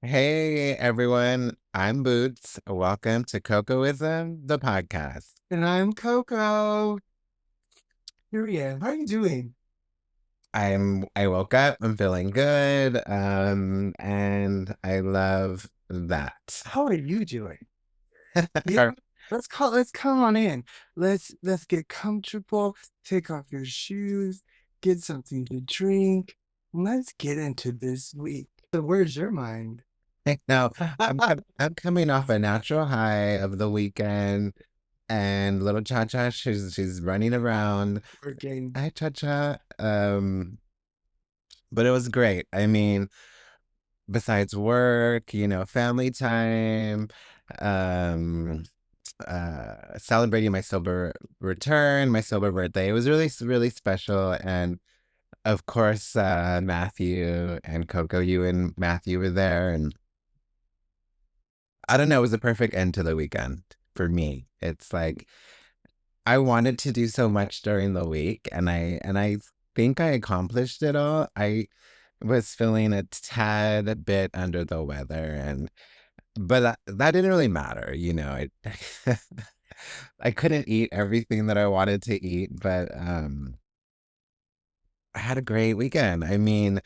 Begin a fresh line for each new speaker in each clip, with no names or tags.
Hey everyone, I'm Boots. Welcome to COCOISM, the podcast.
And I'm Coco. Here we are. How are you doing?
I woke up, I'm feeling good, and I love that.
How are you doing? Yeah, let's come on in. Let's get comfortable, take off your shoes, get something to drink. Let's get into this week. So where's your mind?
Now, I'm coming off a natural high of the weekend, and little Cha Cha, she's running around.
Working.
Hi, Cha Cha. But it was great. I mean, besides work, family time, um, celebrating my sober return, my sober birthday. It was really, really special. And of course, Matthew and Coco, you and Matthew were there. And I don't know, it was a perfect end to the weekend for me. It's like I wanted to do so much during the week, and I think I accomplished it all. I was feeling a tad bit under the weather, and but that didn't really matter. I couldn't eat everything that I wanted to eat, but I had a great weekend. I mean,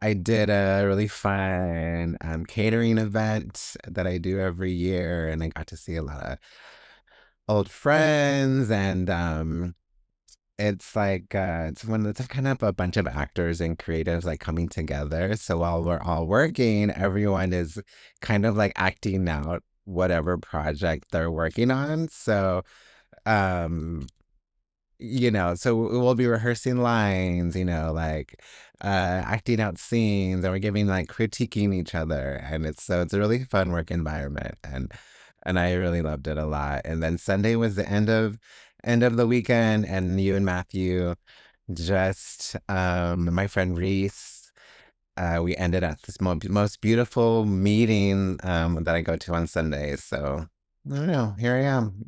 I did a really fun catering event that I do every year, and I got to see a lot of old friends, and it's like it's kind of a bunch of actors and creatives like coming together. So while we're all working, everyone is kind of like acting out whatever project they're working on. So um so we'll be rehearsing lines, like acting out scenes, and we're giving like critiquing each other, and it's a really fun work environment, and I really loved it a lot. And then Sunday was the end of the weekend, and you and Matthew just my friend Reese, we ended at this most beautiful meeting that I go to on Sundays. So I don't know, here I am.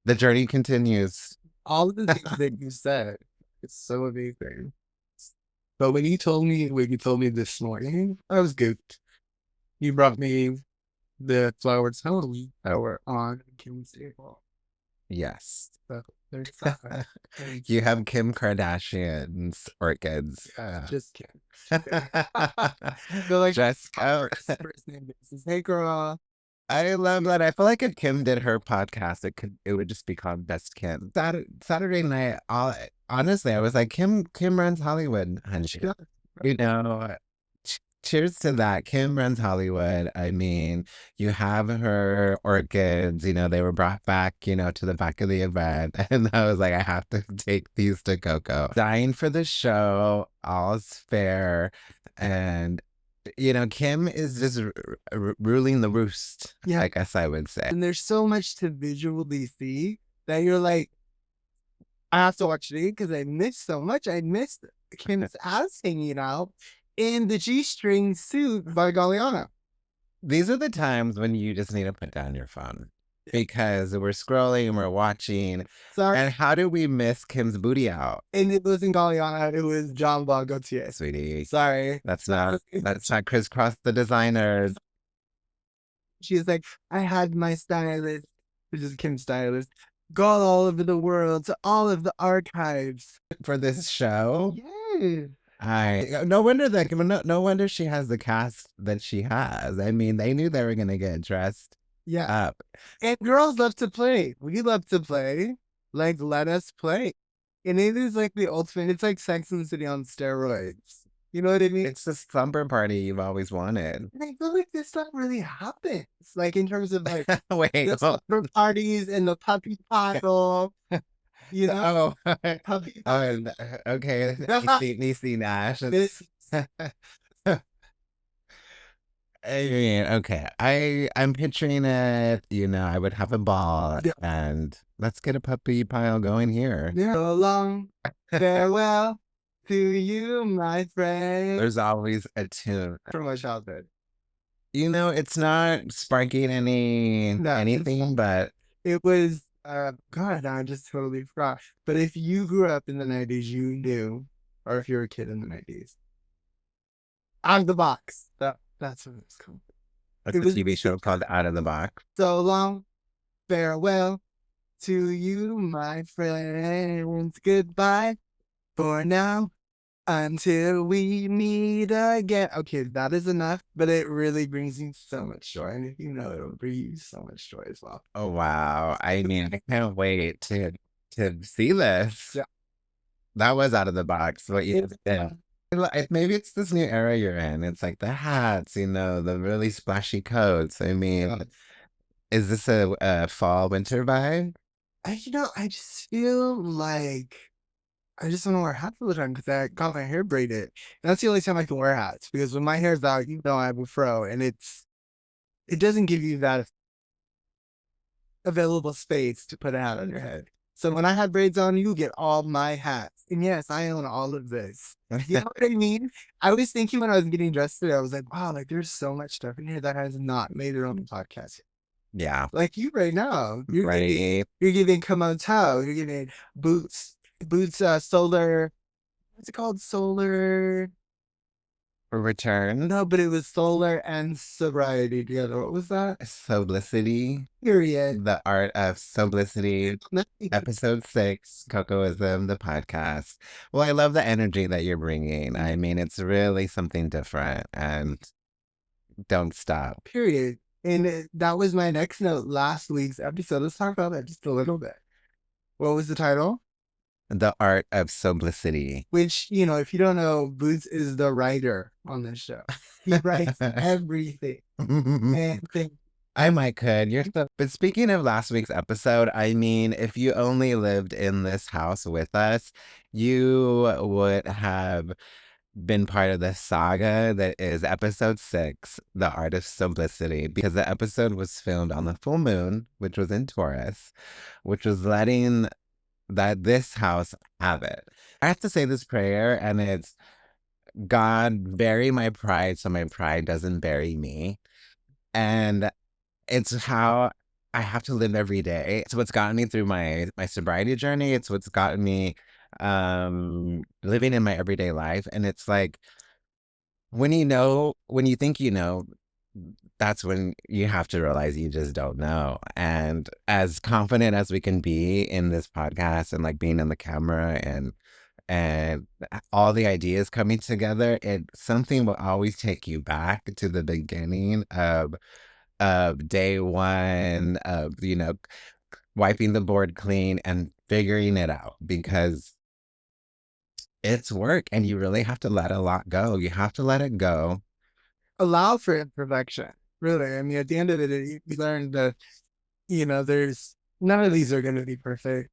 The journey continues.
All of the things that you said, it's so amazing. But when you told me this morning, I was gooped. You brought me the flowers home that were on Kim's table.
Yes.
So there's that. And
You have Kim Kardashian's orchids.
just kidding. So like
Just
first name basis. Hey girl.
I love that. I feel like if Kim did her podcast, it would just be called Best Kim. Saturday night, honestly, I was like, Kim runs Hollywood, and
Yeah.
you know, cheers to that. Kim runs Hollywood. I mean, you have her orchids, they were brought back, to the back of the event. And I was like, I have to take these to Coco. Dying for the show, all's fair. And, Kim is just ruling the roost,
Yeah.
I guess I would say.
And there's so much to visually see that you're like, I have to watch it again because I missed so much. I missed Kim's ass hanging out in the G-string suit by Galliano.
These are the times when you just need to put down your phone because we're scrolling, we're watching.
Sorry.
And how do we miss Kim's booty out?
And it wasn't Galliano, it was John Bon Gaultier.
Sweetie,
Sorry.
that's not crisscross the designers.
She's like, I had my stylist, which is Kim's stylist, gone all over the world to all of the archives.
For this show.
Yeah.
No wonder no wonder she has the cast that she has. I mean, they knew they were gonna get dressed
Yeah.
up.
And girls love to play. We love to play. Like, let us play. And it is like the ultimate, it's like Sex and the City on steroids. You know what I mean?
It's the slumber party you've always wanted.
And I feel like this stuff really happens. Like in terms of like
Wait,
the slumber parties and the puppy pile. You know?
oh,
Puppy
oh, okay. Niecy Nash.
This
I mean, okay. I'm picturing it, I would have a ball,
Yeah.
and let's get a puppy pile going here.
So long. Farewell to you, my friend.
There's always a tune.
From my childhood.
It's not sparking anything, but
It was God, I just totally forgot. But if you grew up in the 90s, you knew, or if you're a kid in the 90s, out of the box. The That's what it's called.
It's
It
a
was
TV show called Out of the Box.
so long. Farewell to you, my friends. Goodbye for now. Until we meet again. Okay, that is enough, but it really brings me so much joy. And if you know, it'll bring you so much joy as well.
Oh wow. I mean, I can't wait to see this.
Yeah.
That was Out of the Box. What you did. Maybe it's this new era you're in. It's like the hats, the really splashy coats. I mean, is this a fall winter vibe?
I just feel like I just want to wear hats all the time because I got my hair braided. And that's the only time I can wear hats because when my hair's out, I have a fro and it doesn't give you that available space to put a hat on your head. So when I have braids on, you get all my hats. And yes, I own all of this. You know what I mean? I was thinking when I was getting dressed today, I was like, wow, like there's so much stuff in here that has not made it on the podcast.
Yeah.
Like you right now,
Right.
you're giving Komoto, you're giving boots, solar, what's it called? Solar.
Return.
No, but it was solar and sobriety together. What was that?
Soblicity.
Period.
The Art of Soblicity. Episode 6, COCOISM, the podcast. Well, I love the energy that you're bringing. I mean, it's really something different and don't stop.
Period. And that was my next note last week's episode. Let's talk about that just a little bit. What was the title?
The Art of Soblicity.
Which, if you don't know, Boots is the writer on this show. He writes everything.
I might could. But speaking of last week's episode, I mean, if you only lived in this house with us, you would have been part of the saga that is episode 6, The Art of Simplicity, because the episode was filmed on the full moon, which was in Taurus, which was letting this house have it. I have to say this prayer, and it's God, bury my pride so my pride doesn't bury me. And it's how I have to live every day. It's what's gotten me through my sobriety journey. It's what's gotten me living in my everyday life. And it's like when you think that's when you have to realize you just don't know. And as confident as we can be in this podcast and like being in the camera and all the ideas coming together, something will always take you back to the beginning of day one of wiping the board clean and figuring it out, because it's work and you really have to let a lot go. You have to let it go.
Allow for imperfection. Really. I mean, at the end of the day, you learn that, there's none of these are going to be perfect.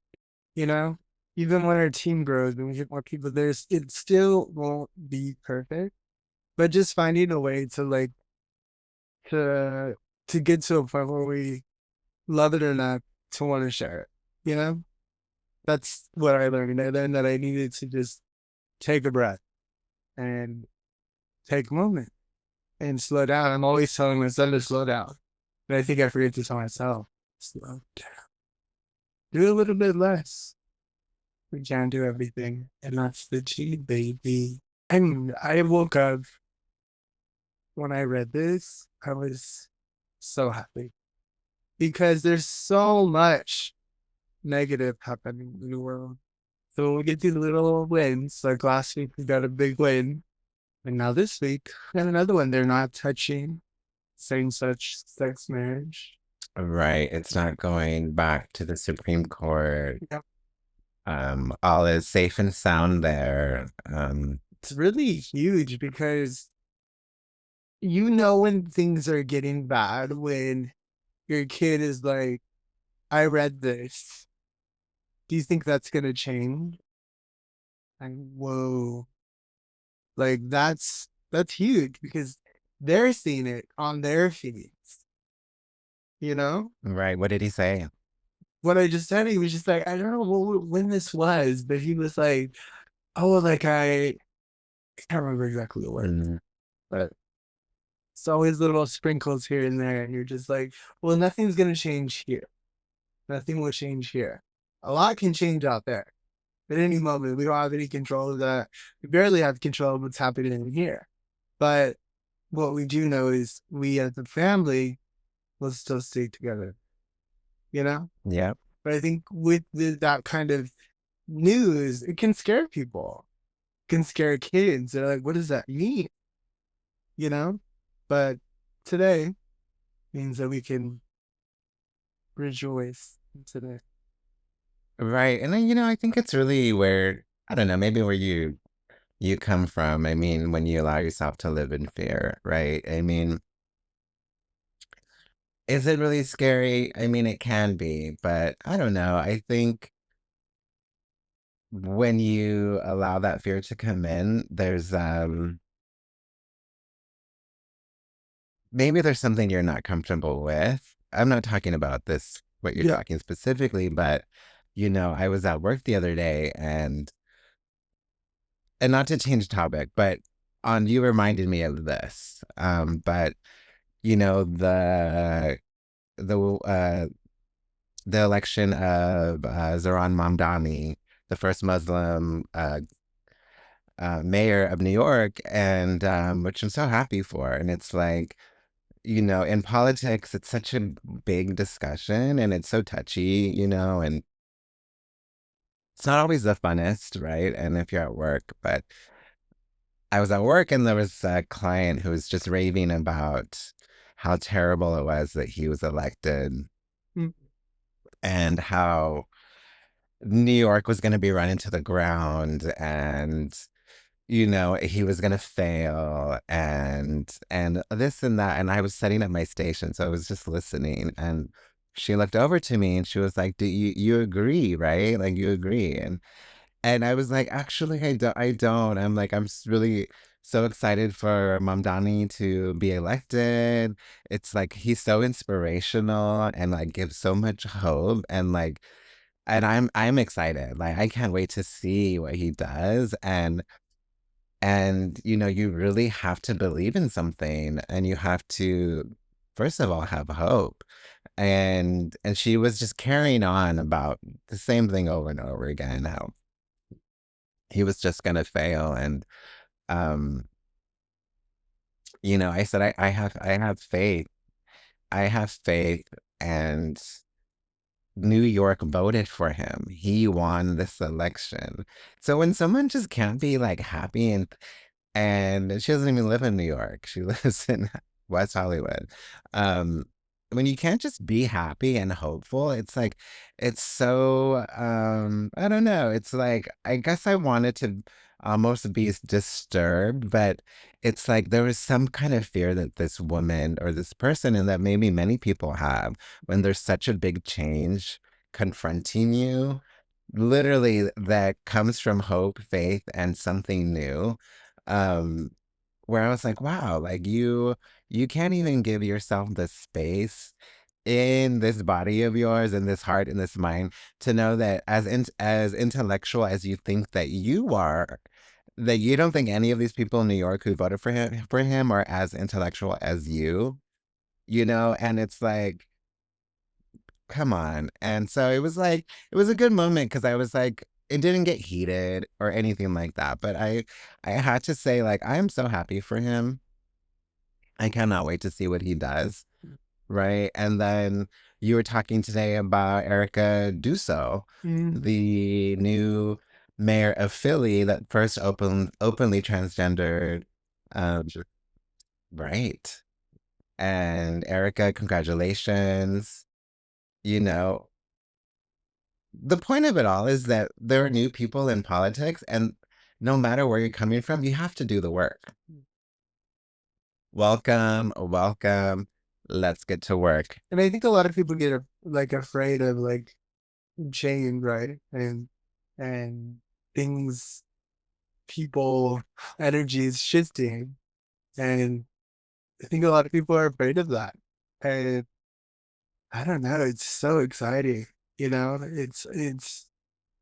Even when our team grows and we get more people, it still won't be perfect. But just finding a way to like to get to a point where we love it enough to want to share it. That's what I learned. I learned that I needed to just take a breath and take a moment and slow down. I'm always telling myself to slow down. But I think I forget to tell myself, slow down. Do a little bit less. We can't do everything. And that's the G, baby. And I woke up when I read this, I was so happy. Because there's so much negative happening in the world. So we get these little wins. Like last week, we got a big win. And now this week, we got another one. They're not touching same-sex marriage.
Right. It's not going back to the Supreme Court.
Yep.
All is safe and sound there.
It's really huge because when things are getting bad when your kid is like, I read this. Do you think that's going to change? Like, whoa. Like, that's huge because they're seeing it on their feeds.
Right. What did he say?
What I just said, he was just like, I don't know when this was, but he was like, oh, like I can't remember exactly the word, but it's always little sprinkles here and there. And you're just like, well, nothing's going to change here. Nothing will change here. A lot can change out there. At any moment, we don't have any control of that. We barely have control of what's happening in here. But what we do know is we as a family will still stay together, you know?
Yep.
But I think with that kind of news, it can scare people, it can scare kids. They're like, what does that mean? You know? But today means that we can rejoice today.
Right. And then, I think it's really where, I don't know, maybe where you come from. I mean, when you allow yourself to live in fear, right? I mean, is it really scary? I mean, it can be, but I don't know. I think when you allow that fear to come in, there's maybe there's something you're not comfortable with. I'm not talking about this, what you're
Yeah.
talking specifically, but I was at work the other day and not to change topic, but on you reminded me of this. But you know, the uh the election of Zohran Mamdani, the first Muslim mayor of New York, and which I'm so happy for. And it's like, in politics, it's such a big discussion and it's so touchy, and it's not always the funnest, right? And if you're at work, but I was at work and there was a client who was just raving about how terrible it was that he was elected
Mm.
and how New York was going to be run into the ground and he was going to fail and this and that, and I was setting up my station, so I was just listening, and she looked over to me and she was like, "Do you agree, right? Like, you agree?" And I was like, "Actually, I don't. I'm like, really so excited for Mamdani to be elected. It's like he's so inspirational and like gives so much hope, and I'm excited. Like, I can't wait to see what he does." And you really have to believe in something, and you have to first of all have hope. And she was just carrying on about the same thing over and over again, how he was just going to fail. And um I said, I have faith. I have faith. And New York voted for him. He won this election. So when someone just can't be like happy, and she doesn't even live in New York. She lives in West Hollywood. Um, when you can't just be happy and hopeful, it's like it's so I don't know. It's like I guess I wanted to almost be disturbed, but it's like there was some kind of fear that this woman or this person, and that maybe many people have, when there's such a big change confronting you, literally, that comes from hope, faith, and something new. um where I was like, wow, like you can't even give yourself the space in this body of yours, in this heart, in this mind, to know that as intellectual as you think that you are, that you don't think any of these people in New York who voted for him are as intellectual as and it's like, come on. And so it was like, it was a good moment because I was like, it didn't get heated or anything like that. But I had to say, like, I am so happy for him. I cannot wait to see what he does. Right. And then you were talking today about Erica Dusso,
Mm.
the new mayor of Philly that first openly transgendered. Sure. Right. And Erica, congratulations. You know, the point of it all is that there are new people in politics, and no matter where you're coming from, you have to do the work. Welcome, welcome. Let's get to work.
And I think a lot of people get like afraid of like change, right? And things, people, energies shifting, and I think a lot of people are afraid of that. And I don't know, it's so exciting. It's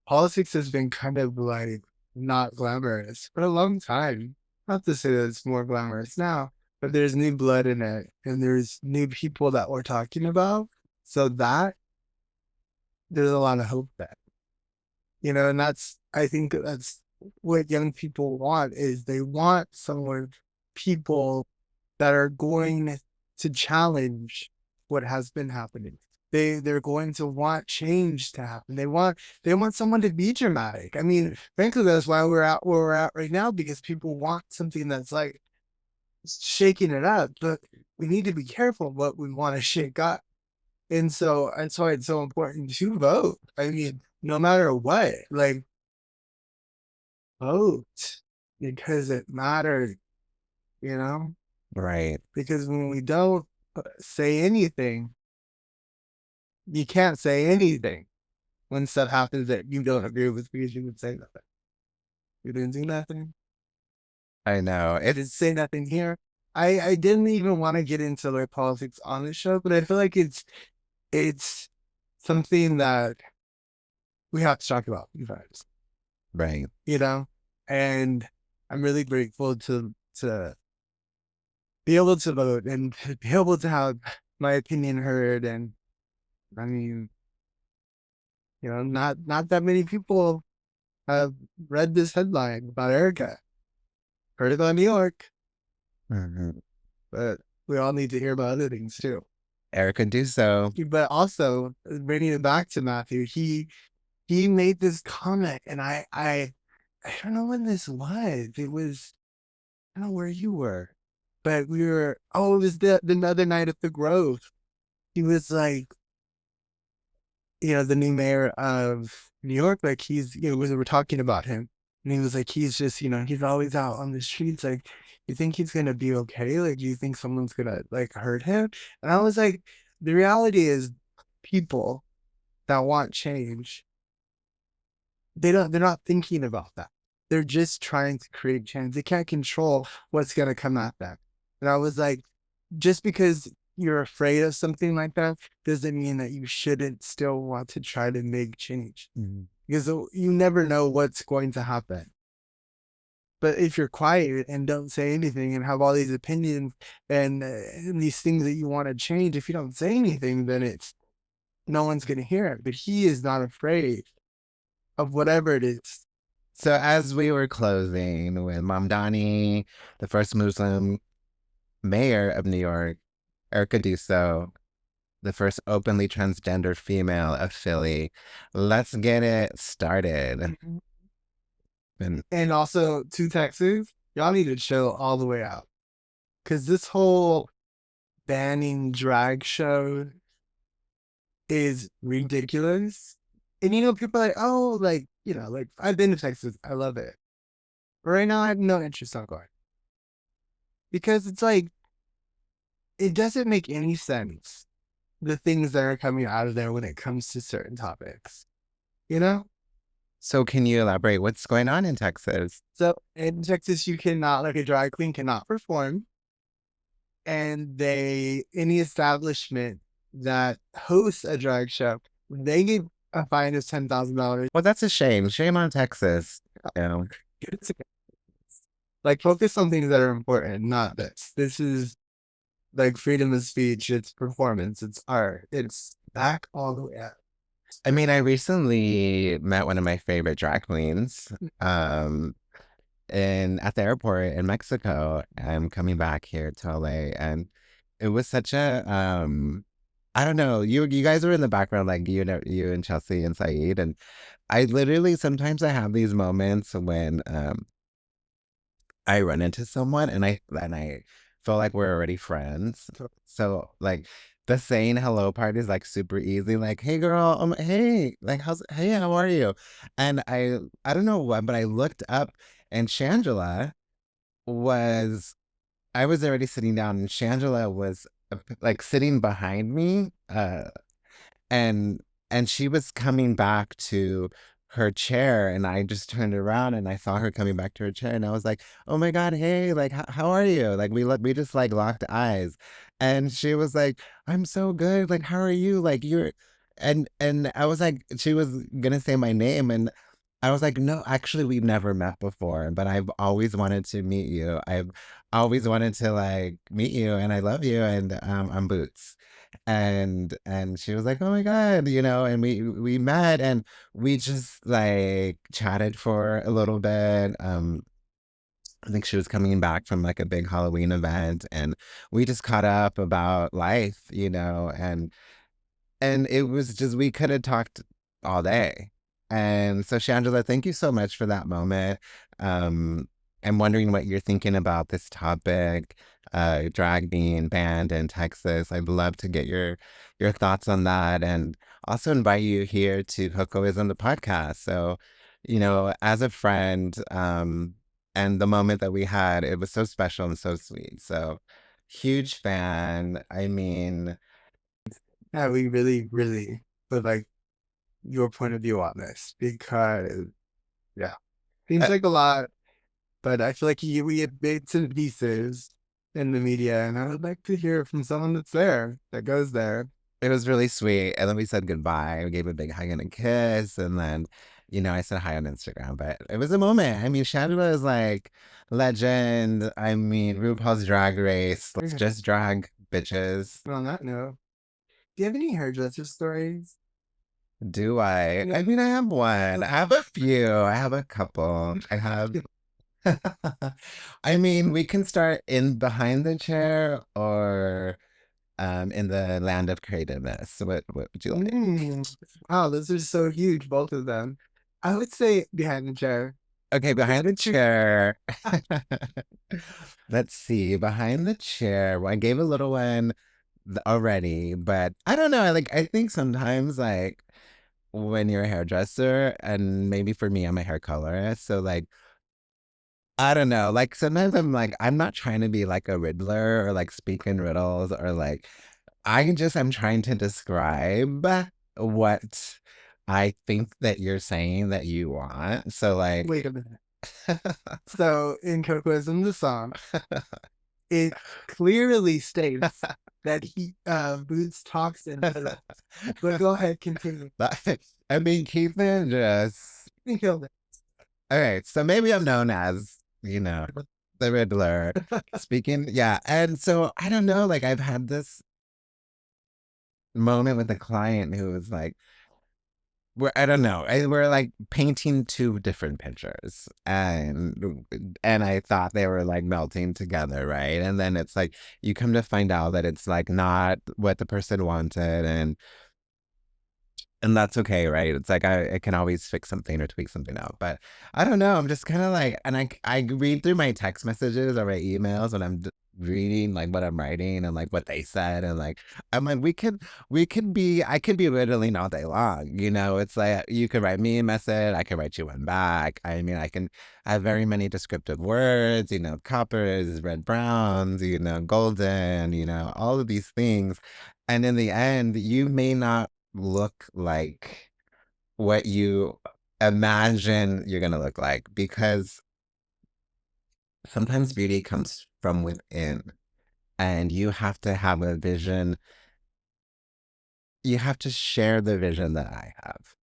politics has been kind of like not glamorous for a long time. Not to say that it's more glamorous now, but there's new blood in it and there's new people that we're talking about. So that there's a lot of hope there. And I think that's what young people want is they want someone, people that are going to challenge what has been happening. They're going to want change to happen. They want someone to be dramatic. I mean, frankly, that's why we're at where we're at right now, because people want something that's like shaking it up. But we need to be careful what we want to shake up. And so that's why it's so important to vote. I mean, no matter what, like vote because it matters, you know?
Right.
Because when we don't say anything, you can't say anything when stuff happens that you don't agree with because you would say nothing. You didn't do nothing.
I know.
I didn't say nothing here. I didn't even want to get into like politics on the show, but I feel like it's something that we have to talk about, you guys.
Right.
You know? And I'm really grateful to be able to vote and be able to have my opinion heard. And I mean, not that many people have read this headline about Erica. Heard about New York,
Mhm.
but we all need to hear about other things too.
Erica do so.
But also bringing it back to Matthew, he made this comment, and I don't know when this was. It was, I don't know where you were, but we were. Oh, it was the other night at the Grove. He was like, the new mayor of New York, like we were talking about him, and he was like, he's just, he's always out on the streets. Like, you think he's gonna be okay? Like, do you think someone's gonna like hurt him? And I was like, the reality is, people that want change, they're not thinking about that. They're just trying to create change. They can't control what's gonna come at them. And I was like, just because you're afraid of something like that doesn't mean that you shouldn't still want to try to make change,
Mhm.
because you never know what's going to happen. But if you're quiet and don't say anything and have all these opinions and these things that you want to change, if you don't say anything, then it's no one's going to hear it. But he is not afraid of whatever it is.
So as we were closing with Mamdani, the first Muslim mayor of New York, Erica Dusso, the first openly transgender female of Philly, let's get it started. And
And also to Texas, y'all need to chill all the way out. Because this whole banning drag show is ridiculous. And people are like, oh, like, like I've been to Texas. I love it. But right now I have no interest on going. Because it's like, it doesn't make any sense. The things that are coming out of there when it comes to certain topics. You know?
so can you elaborate what's going on in Texas?
So in Texas, you cannot, like a drag queen cannot perform. And any establishment that hosts a drag show, they get a fine of $10,000.
Well, that's a shame. Shame on Texas. You know.
Like, focus on things that are important, not this. This is like freedom of speech, it's performance, it's art, it's back all the way up.
I mean, I recently met one of my favorite drag queens. At the airport in Mexico. I'm coming back here to LA, and it was such a I don't know. You guys were in the background, like you and Chelsea and Saeed, and I literally sometimes I have these moments when I run into someone and I feel like we're already friends. So like the saying hello part is like super easy. Like, hey girl, hey, like hey, how are you? And I don't know what, but I looked up and Shangela was I was already sitting down and Shangela was like sitting behind me. And she was coming back to her chair and I just turned around and I saw her coming back to her chair and I was like, oh my god, hey, like how are you? Like we just like locked eyes and she was like, I'm so good, like how are you, like you're and I was like, she was gonna say my name and I was like, no, actually we've never met before, but I've always wanted to meet you. I've always wanted to like meet you and I love you and I'm Boots. And she was like, "Oh my God," and we met and we just like chatted for a little bit. I think she was coming back from like a big Halloween event, and we just caught up about life, and it was just we could have talked all day. And so, Shangela, thank you so much for that moment. Um, I'm wondering what you're thinking about this topic, drag being banned in Texas. I'd love to get your thoughts on that, and also invite you here to COCOISM, the podcast. So, as a friend, and the moment that we had, it was so special and so sweet. So, huge fan. I mean,
Yeah, we really, really would like your point of view on this because, yeah, seems
uh,
like a lot, but I feel like we have bits and pieces in the media, and I would like to hear from someone that's there, that goes there.
it was really sweet. And then we said goodbye. We gave a big hug and a kiss. And then, I said hi on Instagram. But it was a moment. I mean, Shangela is like legend. I mean, RuPaul's Drag Race. Let's
Okay.
just drag bitches.
And on that note, do you have any hairdresser stories?
Do I?
Yeah.
I mean, I have one. I have a few. I have a couple. I have. I mean, we can start in behind the chair or in the land of creativeness. What would you like?
Wow, those are so huge, both of them. I would say behind the chair.
Okay, behind the chair. Let's see. Behind the chair. Well, I gave a little one already, but I don't know. I think sometimes when you're a hairdresser, and maybe for me, I'm a hair colorist, so I don't know. Like sometimes I'm like, I'm not trying to be like a Riddler or like speak in riddles or like I'm trying to describe what I think that you're saying that you want. So
Wait a minute. So in COCOISM, the song, it clearly states that he Boots talks in riddles. But go ahead, continue.
I mean, Keithan just
You killed it.
okay. So maybe I'm known as the Riddler. Speaking, yeah. And so I don't know. Like I've had this moment with a client who was like, I don't know. We're like painting two different pictures, and I thought they were like melting together, right? And then it's like you come to find out that it's like not what the person wanted, and that's okay, right? It's like I can always fix something or tweak something out. But I don't know. I'm just kind of like, and I read through my text messages or my emails when I'm reading like what I'm writing and like what they said, and like I'm like we could be I could be riddling all day long. It's like you could write me a message, I could write you one back. I mean, I can have very many descriptive words. Copper is red browns. Golden. All of these things, and in the end, you may not look like what you imagine you're going to look like, because sometimes beauty comes from within, and you have to have a vision. You have to share the vision that I have,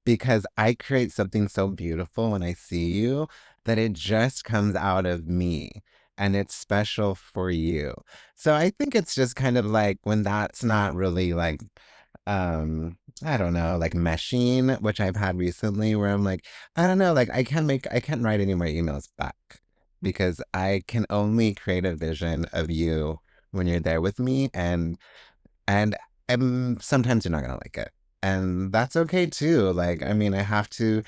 because I create something so beautiful when I see you that it just comes out of me, and it's special for you. So I think it's just kind of like when that's not really like I don't know, like meshing, which I've had recently where I'm like, I don't know, like I can't write any more emails back, because I can only create a vision of you when you're there with me, and sometimes you're not gonna like it. And that's okay too. Like, I mean, I have to,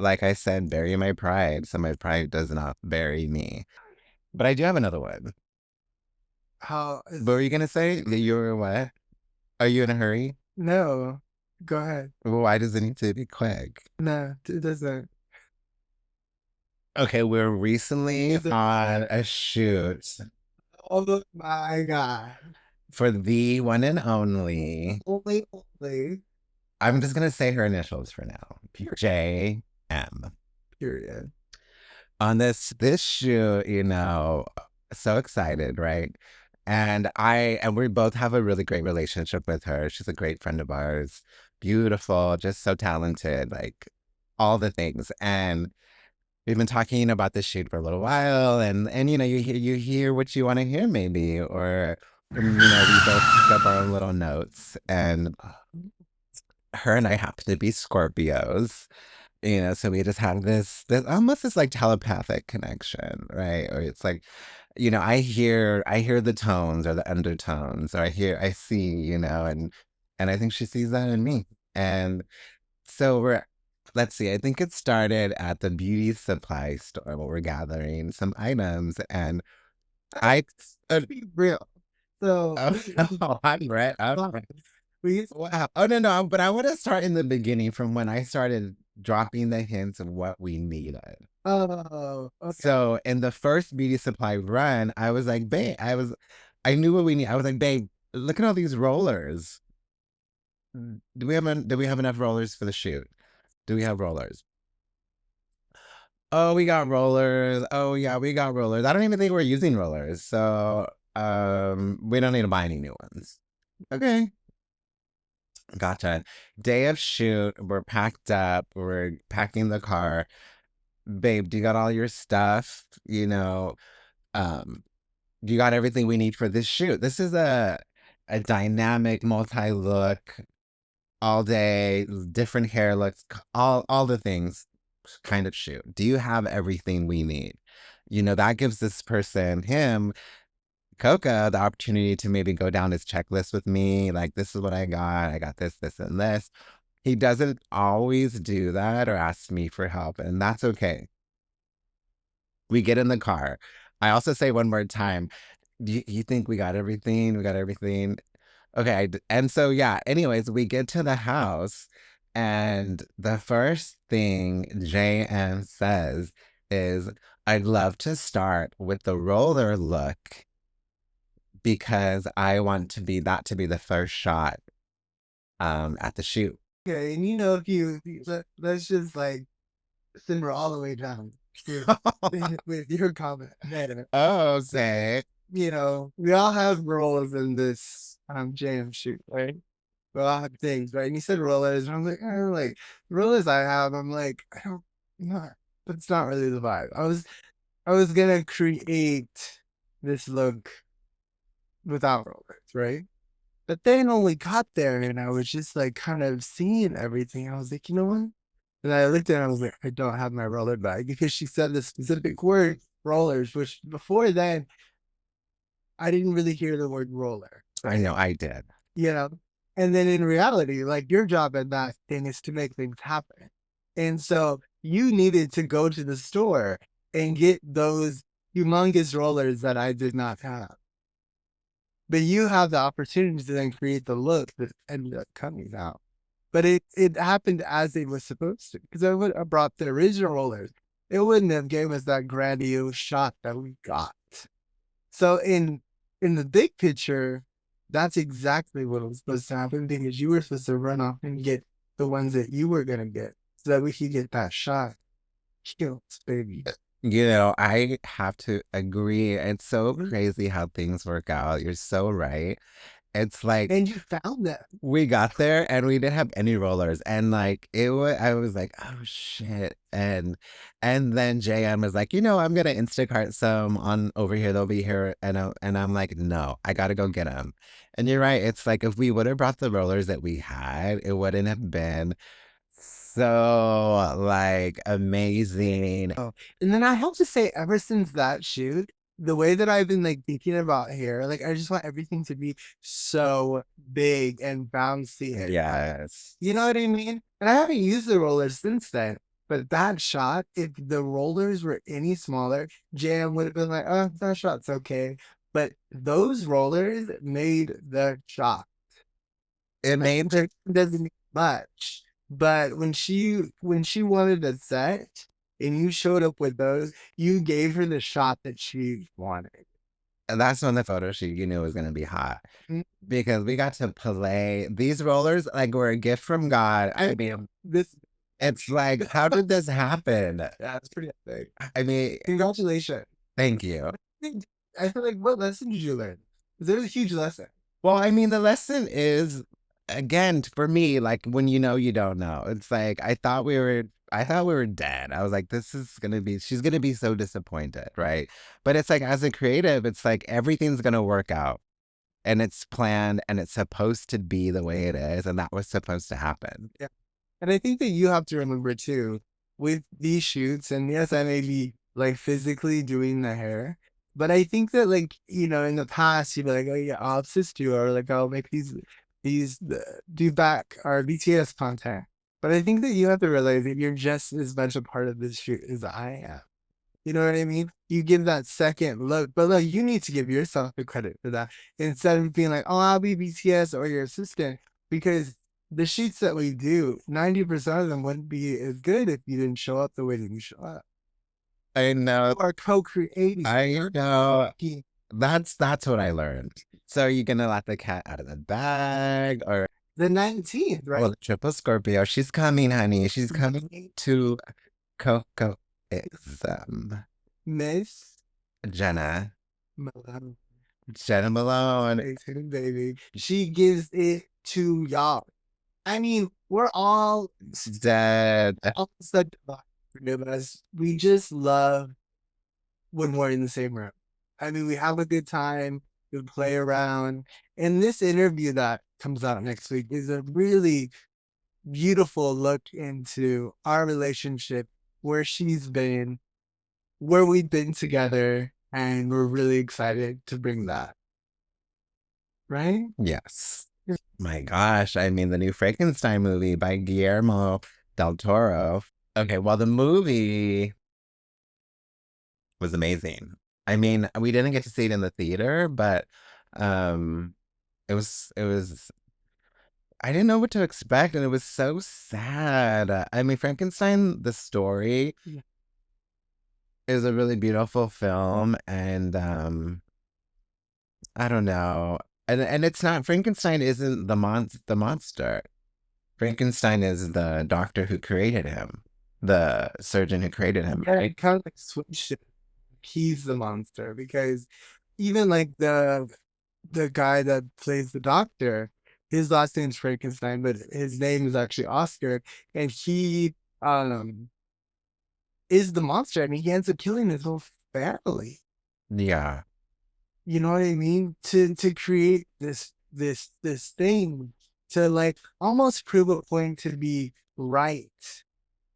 like I said, bury my pride, so my pride does not bury me. But I do have another one.
How
What
is
were you gonna say? That you were what? Are you in a hurry?
no? Go ahead.
Well, why does it need to be quick?
No, it doesn't.
Okay, we're recently on a shoot
Oh my god.
for the one and only.
Only.
I'm just gonna say her initials for now. JM.
Period.
On this shoot, so excited, right? And we both have a really great relationship with her. She's a great friend of ours. Beautiful, just so talented, like all the things. And we've been talking about this shoot for a little while, and you hear what you want to hear, maybe, or we both pick up our own little notes, and her and I happen to be Scorpios, So we just have this almost this like telepathic connection, right? Or it's like, I hear the tones or the undertones, or I see, and I think she sees that in me. And so let's see, I think it started at the beauty supply store where we're gathering some items, and I,
Let's be real. So
oh, no, I'm right.
we
Wow. Oh, no, no. But I want to start in the beginning from when I started dropping the hints of what we needed.
oh okay.
So in the first beauty supply run, I was like, babe, I knew what we need. I was like, babe, look at all these rollers. Do we have enough rollers for the shoot? Do we have rollers? Oh, we got rollers. Oh yeah, we got rollers. I don't even think we're using rollers. So we don't need to buy any new ones. Okay. Gotcha. Day of shoot, we're packed up, we're packing the car. Babe, do you got all your stuff? Do you got everything we need for this shoot? This is a dynamic, multi-look, all day, different hair looks, all the things kind of shoot. Do you have everything we need? That gives this person, him, Coca, the opportunity to maybe go down his checklist with me. Like, this is what I got. I got this, this, and this. He doesn't always do that or ask me for help, and that's okay. We get in the car. I also say one more time, you think we got everything? We got everything. Okay. And so, yeah, anyways, we get to the house, and the first thing JM says is, I'd love to start with the roller look because I want to be the first shot at the shoot.
Okay, and if let's just like simmer all the way down with your comment.
Oh, say.
We all have roles in this jam shoot, right? We all have things, right? And you said rollers, and I'm like, rollers I have, I'm like, I don't know. That's not really the vibe. I was gonna create this look without rollers, right? But then only got there and I was just like kind of seeing everything. I was like, you know what? And I looked at it and I was like, I don't have my roller bag because she said the specific word rollers, which before then I didn't really hear the word roller.
I know I did.
You know? And then in reality, like your job at that thing is to make things happen. And so you needed to go to the store and get those humongous rollers that I did not have. But you have the opportunity to then create the look that ended up coming out. But it happened as it was supposed to, because I would have brought the original rollers. It wouldn't have gave us that grandiose shot that we got. So in the big picture, that's exactly what was supposed to happen because you were supposed to run off and get the ones that you were gonna get so that we could get that shot. Kills, baby.
I have to agree. It's so crazy how things work out. You're so right. It's like
And you found them.
we got there and we didn't have any rollers, and like I was like, oh shit. And then JM was like, I'm gonna Instacart some on over here. They'll be here, and I'm like, no, I gotta go get them. And you're right. It's like if we would have brought the rollers that we had, it wouldn't have been so like amazing.
Oh, and then I have to say, ever since that shoot, the way that I've been like thinking about hair, like I just want everything to be so big and bouncy.
Yes.
You know what I mean? And I haven't used the rollers since then. But that shot, if the rollers were any smaller, Jam would have been like, oh, that shot's okay. But those rollers made the shot.
It made
It doesn't mean much. But when she wanted a set and you showed up with those, you gave her the shot that she wanted.
And that's when the photo shoot you knew was gonna be hot.
Mm.
Because we got to play these rollers like were a gift from God. I mean,
This
it's like, how did this happen?
that's pretty epic.
I mean,
Congratulations.
thank you.
I feel like what lesson did you learn? There's a huge lesson.
Well, I mean, the lesson is again for me, like when you know you don't know. It's like I thought we were dead. I was like, she's gonna be so disappointed, right? But it's like as a creative, it's like everything's gonna work out. And it's planned and it's supposed to be the way it is, and that was supposed to happen.
Yeah. And I think that you have to remember too, with these shoots, and yes, I may be like physically doing the hair, but I think that like, in the past, you'd be like, oh yeah, I'll assist you, or like I'll make these do back our BTS content. But I think that you have to realize that you're just as much a part of this shoot as I am. You know what I mean? You give that second look, but look, you need to give yourself the credit for that instead of being like, oh, I'll be BTS or your assistant. Because the sheets that we do, 90% of them wouldn't be as good if you didn't show up the way that you show up.
I know.
You are co-creating.
I know. That's what I learned. So are you gonna let the cat out of the bag, or
The 19th, right?
well, the triple Scorpio? She's coming, honey. She's coming to COCOISM.
Miss
Jenna.
Malone,
Jenna Malone.
baby. She gives it to y'all. I mean, we're all
Dead.
such us. We just love when we're in the same room. I mean, we have a good time, we play around. And this interview that comes out next week is a really beautiful look into our relationship, where she's been, where we've been together, and we're really excited to bring that. Right?
Yes. My gosh. I mean, the new Frankenstein movie by Guillermo del Toro. Okay, well, the movie was amazing. I mean, we didn't get to see it in the theater, but um it was I didn't know what to expect, and it was so sad. I mean, Frankenstein, the story
Yeah.
is a really beautiful film, and I don't know. And it's not, Frankenstein isn't the monster. Frankenstein is the doctor who created him, the surgeon who created him,
Yeah,
right?
it kind of like switched it. He's the monster because even like the guy that plays the doctor, his last name's Frankenstein, but his name is actually Oscar, and he um is the monster. I mean, he ends up killing his whole family.
Yeah.
You know what I mean? To create this thing to like almost prove a point to be right.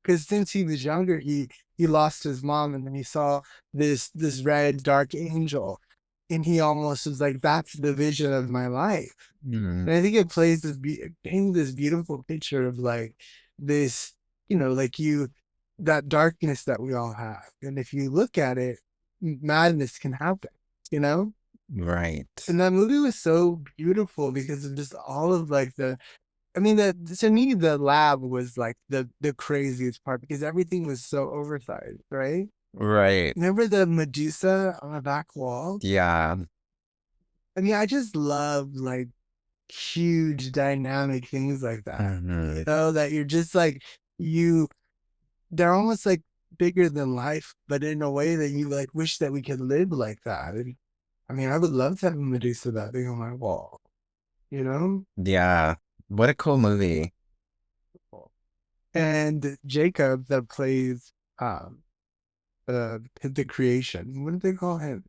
Because since he was younger, he lost his mom, and then he saw this red dark angel, and he almost was like, "That's the vision of my life."
Mm,
And I think it plays paints this beautiful picture of like this, like that darkness that we all have, and if you look at it, madness can happen. You know,
right.
and that movie was so beautiful because of just all of like I mean, to me, the lab was like the craziest part because everything was so oversized, right?
Right.
Remember the Medusa on the back wall?
Yeah.
I mean, I just love like huge dynamic things like that.
Mhm.
That you're just like they're almost like bigger than life, but in a way that you like wish that we could live like that. And, I mean, I would love to have a Medusa that big on my wall, you know?
Yeah. What a cool movie.
And Jacob that plays the creation. What did they call him?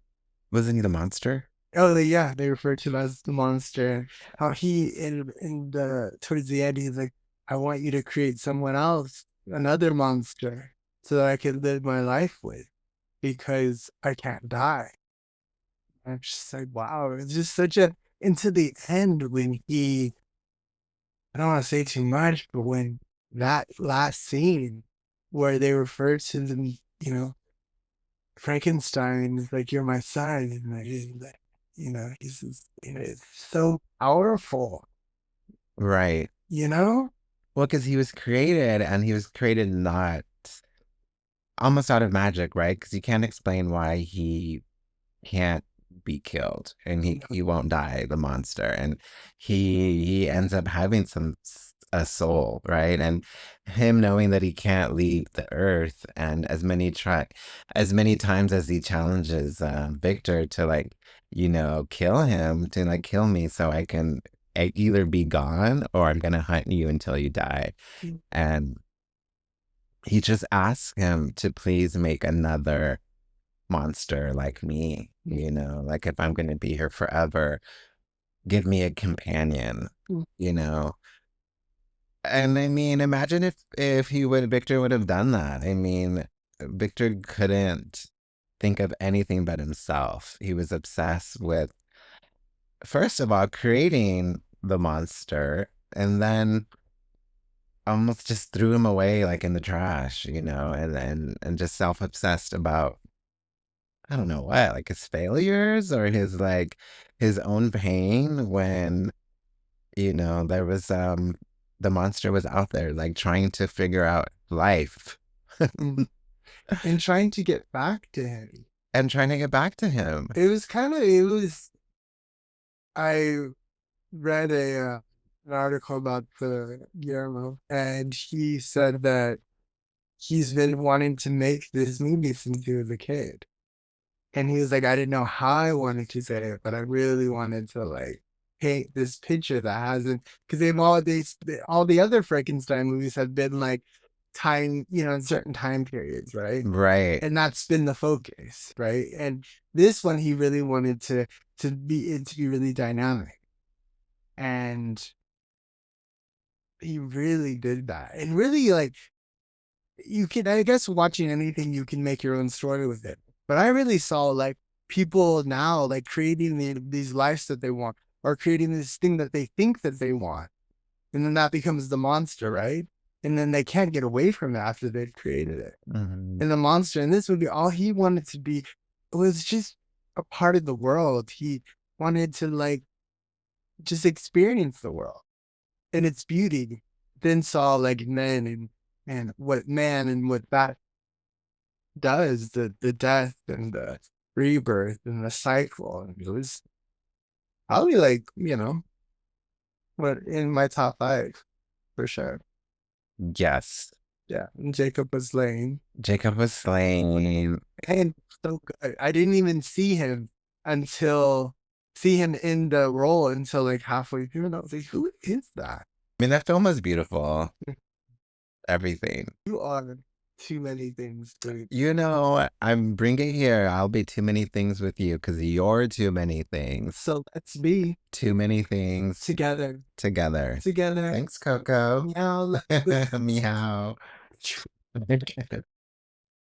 Wasn't he the monster?
Oh, yeah, they refer to him as the monster. How he in the towards the end, he's like, "I want you to create someone else, another monster, so that I can live my life with, because I can't die." I'm just like, wow, it's just such a. Into the end when I don't want to say too much, but when that last scene where they refer to them, Frankenstein is like, "You're my son," and like, he's just, it's so powerful,
Right.
you know?
Well, because he was created, and he was created not almost out of magic, right? Because you can't explain why he can't be killed, and he won't die, the monster, and he ends up having a soul, right? And him knowing that he can't leave the earth, and as many times as he challenges Victor to like, kill him, to like kill me so I can either be gone, or I'm gonna hunt you until you die. And he just asks him to please make another monster like me, like if I'm going to be here forever, give me a companion,
Mm.
you know. And I mean, imagine if Victor would have done that. I mean, Victor couldn't think of anything but himself. He was obsessed with, first of all, creating the monster, and then almost just threw him away like in the trash, and just self-obsessed about, I don't know what, like his failures or his like his own pain when, there was the monster was out there like trying to figure out life.
Mm. And trying to get back to him.
And trying to get back to him.
I read an article about the Guillermo, and he said that he's been wanting to make this movie since he was a kid. And he was like, I didn't know how I wanted to say it, but I really wanted to like paint this picture that hasn't, because all the other Frankenstein movies have been like time, in certain time periods, right?
Right.
And that's been the focus, right? And this one, he really wanted to be really dynamic, and he really did that. And really, like, you can, I guess, watching anything, you can make your own story with it. But I really saw like people now like creating these lives that they want, or creating this thing that they think that they want, and then that becomes the monster, right? And then they can't get away from it after they've created it.
Mm-hmm.
And the monster, and this would be all he wanted to be, was just a part of the world. He wanted to like just experience the world and its beauty. Then saw like and what that does, the death and the rebirth and the cycle. And it was probably like, what in my top 5 for sure.
Yes.
Yeah. And Jacob was slain.
Jacob was slain.
And so good. I didn't even see him in the role until like halfway through. And I was like, who is that?
I mean, that film was beautiful. Everything.
You are too many things, dude.
I'm bringing here. I'll be too many things with you because you're too many things.
So let's be
too many things
together.
Together.
Together.
Thanks, Coco.
Meow.
Meow.